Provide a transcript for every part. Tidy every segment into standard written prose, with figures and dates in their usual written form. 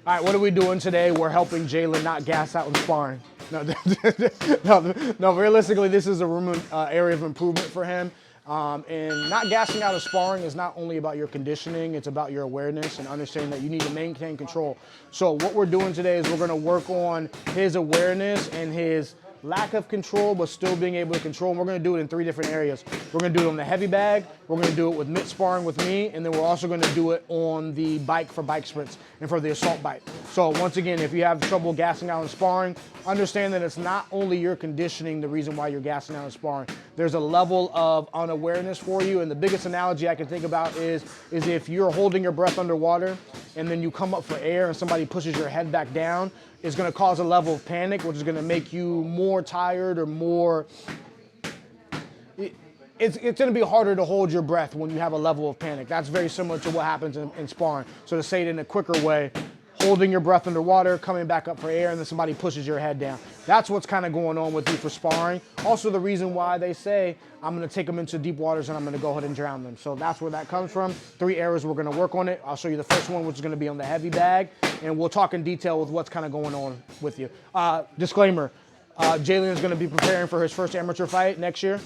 All right, what are we doing today? We're helping Jalen not gas out in sparring. No, no, realistically, this is a area of improvement for him. And not gassing out of sparring is not only about your conditioning, it's about your awareness and understanding that you need to maintain control. So what we're doing today is we're gonna work on his awareness and his lack of control, but still being able to control. And we're gonna do it in 3 different areas. We're gonna do it on the heavy bag, we're gonna do it with Mitt sparring with me, and then we're also gonna do it on the bike for bike sprints and for the assault bike. So once again, if you have trouble gassing out in sparring, understand that it's not only your conditioning the reason why you're gassing out in sparring. There's a level of unawareness for you, and the biggest analogy I can think about is if you're holding your breath underwater and then you come up for air and somebody pushes your head back down, it's gonna cause a level of panic, which is gonna make you more tired or more, it's gonna be harder to hold your breath when you have a level of panic. That's very similar to what happens in sparring. So to say it in a quicker way, holding your breath underwater, coming back up for air, and then somebody pushes your head down. That's what's kind of going on with you for sparring. Also the reason why they say, I'm gonna take them into deep waters and I'm gonna go ahead and drown them. So that's where that comes from. 3 areas we're gonna work on it. I'll show you the first one, which is gonna be on the heavy bag, and we'll talk in detail with what's kind of going on with you. Disclaimer, Jalen is gonna be preparing for his first amateur fight next year.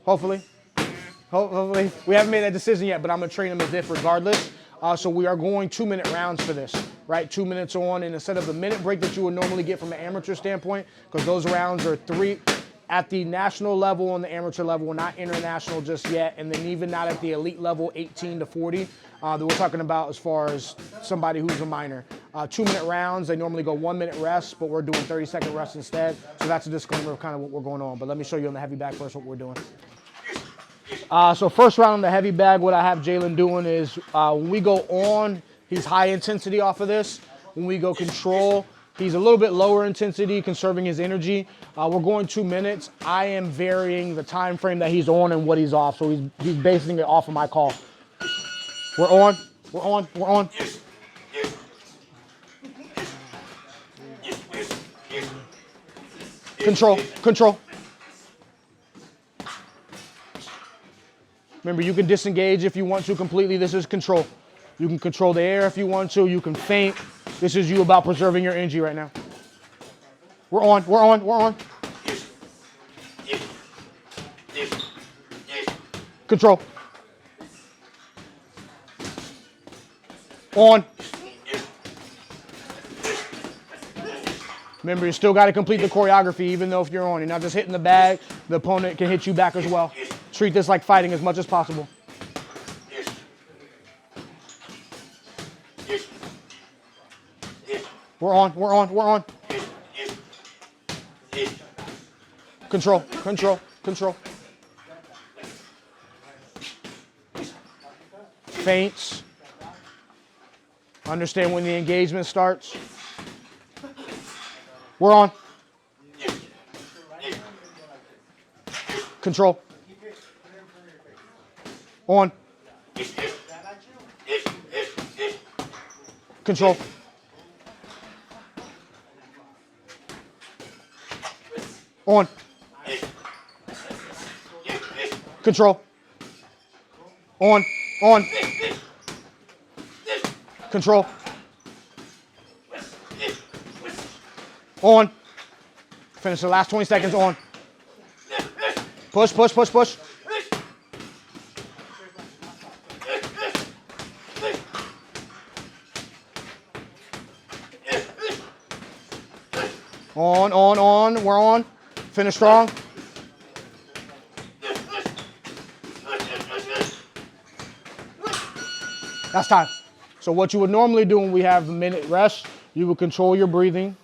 Hopefully. Hopefully. We haven't made that decision yet, but I'm gonna train him as if regardless. So we are going 2-minute rounds for this, right? 2 minutes on, and instead of the minute break that you would normally get from an amateur standpoint, because those rounds are 3 at the national level and the amateur level. We're not international just yet, and then even not at the elite level, 18 to 40, that we're talking about as far as somebody who's a minor. 2-minute rounds, they normally go 1-minute rest, but we're doing 30-second rest instead. So that's a disclaimer of kind of what we're going on. But let me show you on the heavy bag first what we're doing. So first round on the heavy bag, what I have Jalen doing is when we go on, he's high intensity off of this. When we go control, he's a little bit lower intensity, conserving his energy. We're going 2 minutes. I am varying the time frame that he's on and what he's off. So he's basing it off of my call. We're on, we're on, we're on. Control, control. Remember, you can disengage if you want to completely. This is control. You can control the air if you want to. You can feint. This is you about preserving your energy right now. We're on, we're on, we're on. Control. On. Remember, you still got to complete the choreography even though if you're on. You're not just hitting the bag. The opponent can hit you back as well. Treat this like fighting as much as possible. We're on, we're on, we're on. Control, control, control. Feints. Understand when the engagement starts. We're on. Control. On. Control. On. Control. On. On. Control. On. Finish the last 20 seconds on. Push, push, push, push. On. We're on. Finish strong. That's time. So what you would normally do when we have a minute rest, you would control your breathing.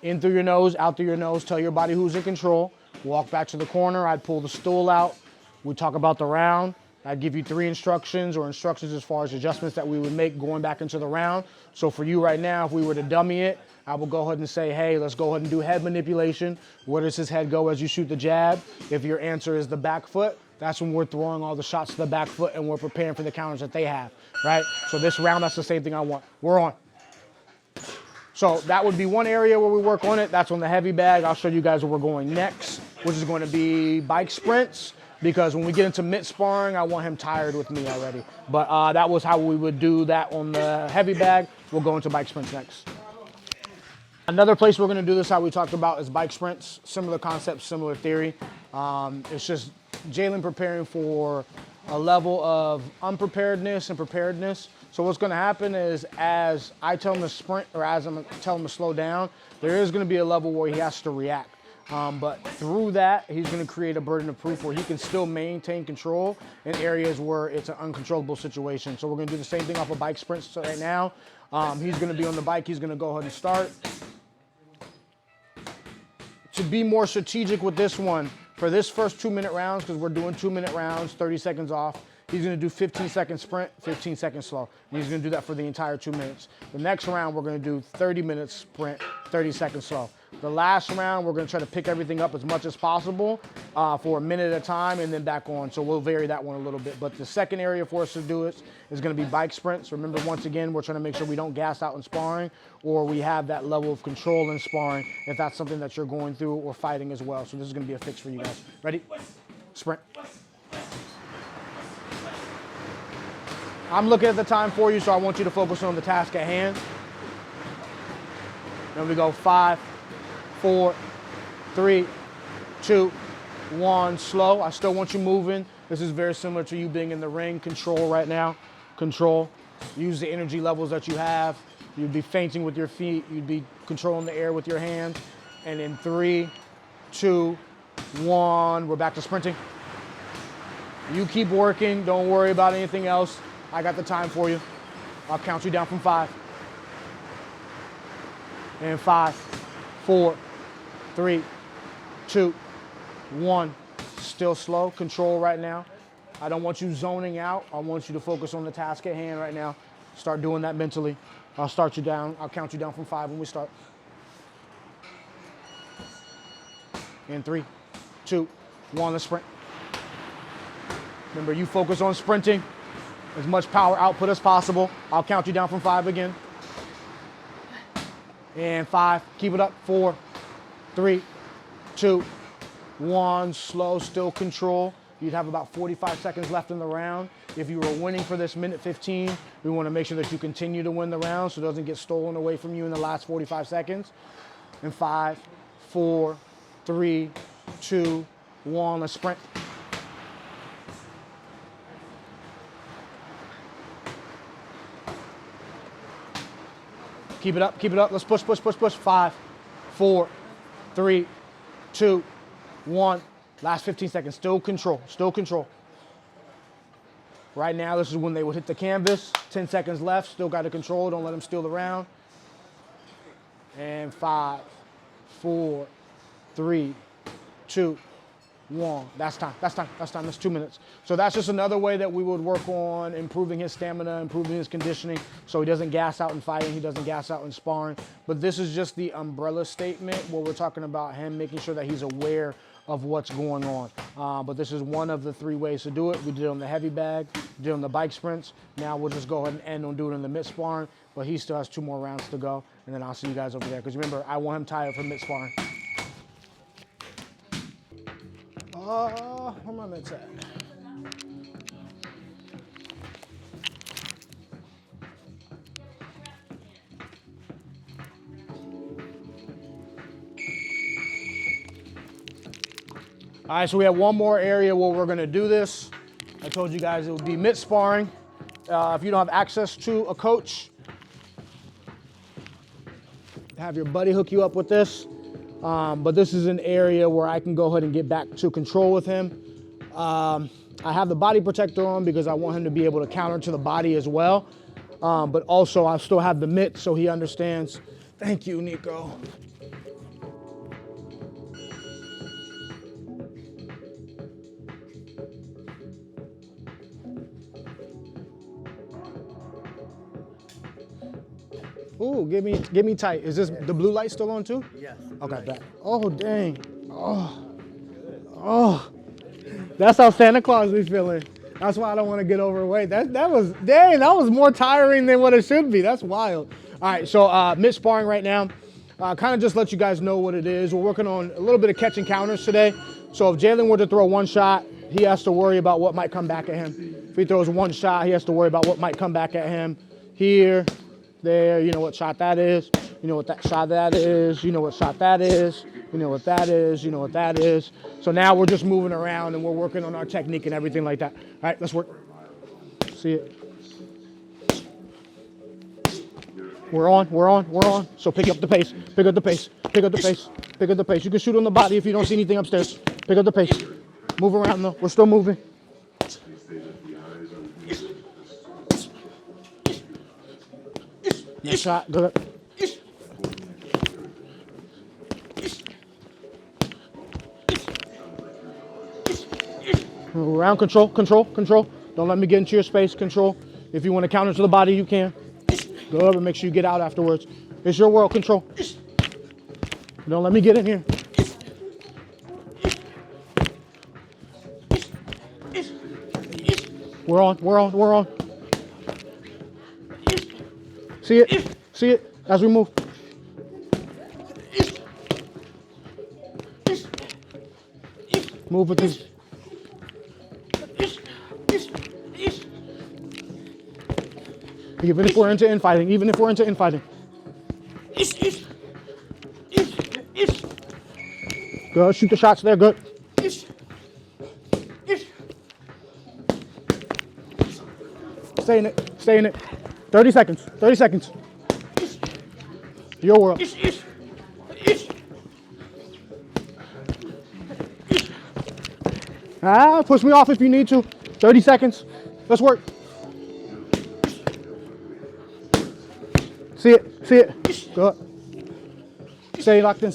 In through your nose, out through your nose. Tell your body who's in control. Walk back to the corner. I'd pull the stool out. We'd talk about the round. I'd give you 3 instructions or instructions as far as adjustments that we would make going back into the round. So for you right now, if we were to dummy it, I will go ahead and say, hey, let's go ahead and do head manipulation. Where does his head go as you shoot the jab? If your answer is the back foot, that's when we're throwing all the shots to the back foot and we're preparing for the counters that they have, right? So this round, that's the same thing I want. We're on. So that would be one area where we work on it. That's on the heavy bag. I'll show you guys where we're going next, which is going to be bike sprints. Because when we get into Mitt sparring, I want him tired with me already. But that was how we would do that on the heavy bag. We'll go into bike sprints next. Another place we're going to do this, how we talked about, is bike sprints. Similar concept, similar theory. It's just Jalen preparing for a level of unpreparedness and preparedness. So what's going to happen is, as I tell him to sprint or as I'm telling him to slow down, there is going to be a level where he has to react. But through that, he's going to create a burden of proof where he can still maintain control in areas where it's an uncontrollable situation. So we're going to do the same thing off of bike sprints. So right now, he's going to be on the bike. He's going to go ahead and start. To be more strategic with this one, for this first 2-minute rounds, because we're doing 2-minute rounds, 30 seconds off, he's going to do 15-second sprint, 15 seconds slow. And he's going to do that for the entire 2 minutes. The next round, we're going to do 30 minutes sprint, 30 seconds slow. The last round, we're going to try to pick everything up as much as possible for a minute at a time and then back on. So we'll vary that one a little bit. But the second area for us to do it is going to be bike sprints. Remember, once again, we're trying to make sure we don't gas out in sparring, or we have that level of control in sparring if that's something that you're going through or fighting as well. So this is going to be a fix for you guys. Ready? Sprint. I'm looking at the time for you, so I want you to focus on the task at hand. Then we go 5, 4, 3, 2, 1, slow. I still want you moving. This is very similar to you being in the ring. Control right now. Control. Use the energy levels that you have. You'd be feinting with your feet. You'd be controlling the air with your hands. And in 3, 2, 1, we're back to sprinting. You keep working. Don't worry about anything else. I got the time for you. I'll count you down from 5. And 5, 4, 3, 2, 1. Still slow. Control right now. I don't want you zoning out. I want you to focus on the task at hand right now. Start doing that mentally. I'll start you down. I'll count you down from 5 when we start. In 3, 2, 1, let's sprint. Remember, you focus on sprinting. As much power output as possible. I'll count you down from 5 again. And 5, keep it up. 4, 3, 2, 1, slow, still control. You'd have about 45 seconds left in the round. If you were winning for this minute 15, we want to make sure that you continue to win the round so it doesn't get stolen away from you in the last 45 seconds. And 5, 4, 3, 2, 1, let's sprint. Keep it up, keep it up. Let's push, push, push, push. 5, 4, 3, 2, 1. Last 15 seconds. Still control, still control. Right now, this is when they would hit the canvas. 10 seconds left. Still got to control. Don't let them steal the round. And 5, 4, 3, 2, 1. That's time. That's time. That's time. That's 2 minutes. So that's just another way that we would work on improving his stamina, improving his conditioning, so he doesn't gas out in fighting, he doesn't gas out in sparring. But this is just the umbrella statement where we're talking about him making sure that he's aware of what's going on. But this is one of the 3 ways to do it. We did it on the heavy bag, did it on the bike sprints. Now we'll just go ahead and end on doing it in the Mitt sparring. But he still has 2 more rounds to go, and then I'll see you guys over there. Because remember, I want him tired for Mitt sparring. Where my mitts at? All right, so we have one more area where we're gonna do this. I told you guys it would be Mitt sparring. If you don't have access to a coach, have your buddy hook you up with this. But this is an area where I can go ahead and get back to control with him. I have the body protector on because I want him to be able to counter to the body as well. But also I still have the mitt so he understands. Thank you, Nico. Ooh, get me tight. Is this the blue light still on too? Yes. Okay, back. Oh, dang. Oh. That's how Santa Claus be feeling. That's why I don't want to get overweight. That was more tiring than what it should be. That's wild. All right, so Mitt sparring right now. Kind of just let you guys know what it is. We're working on a little bit of catch and counters today. So if Jalen were to throw one shot, he has to worry about what might come back at him. If he throws one shot, he has to worry about what might come back at him. Here, there. You know what shot that is. You know what that shot that is. You know what shot that is. You know what that is. You know what that is. So now we're just moving around and we're working on our technique and everything like that. All right, let's work. See it. We're on. So pick up the pace, pick up the pace, pick up the pace, pick up the pace. You can shoot on the body if you don't see anything upstairs. Pick up the pace. Move around though, we're still moving. Nice shot, good. Move around, control. Don't let me get into your space, control. If you want to counter to the body, you can. Good, but make sure you get out afterwards. It's your world, control. Don't let me get in here. We're on. See it as we move. Move with these. Even if we're into infighting, Good, shoot the shots there, good. Stay in it. 30 seconds. Your world. Push me off if you need to. 30 seconds. Let's work. See it. Good. Stay locked in.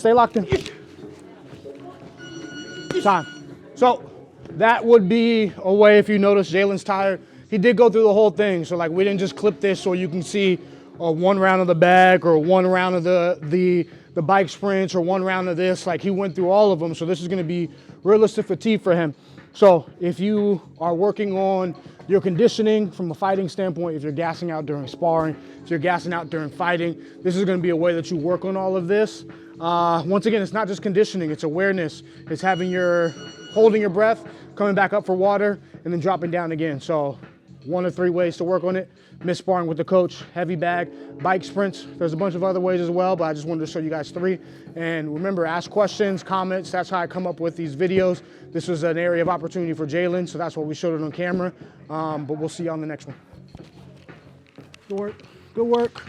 Time. So that would be a way, if you notice, Jalen's tired. He did go through the whole thing. So like we didn't just clip this so you can see one round of the bag or one round of the bike sprints or one round of this. Like he went through all of them. So this is going to be realistic fatigue for him. So if you are working on your conditioning from a fighting standpoint, if you're gassing out during sparring, if you're gassing out during fighting, this is going to be a way that you work on all of this. Once again, it's not just conditioning, it's awareness. It's holding your breath, coming back up for water, and then dropping down again. So 1 or 3 ways to work on it. Mitt sparring with the coach, heavy bag, bike sprints. There's a bunch of other ways as well, but I just wanted to show you guys 3. And remember, ask questions, comments. That's how I come up with these videos. This was an area of opportunity for Jalen, so that's why we showed it on camera. But we'll see you on the next one. Good work.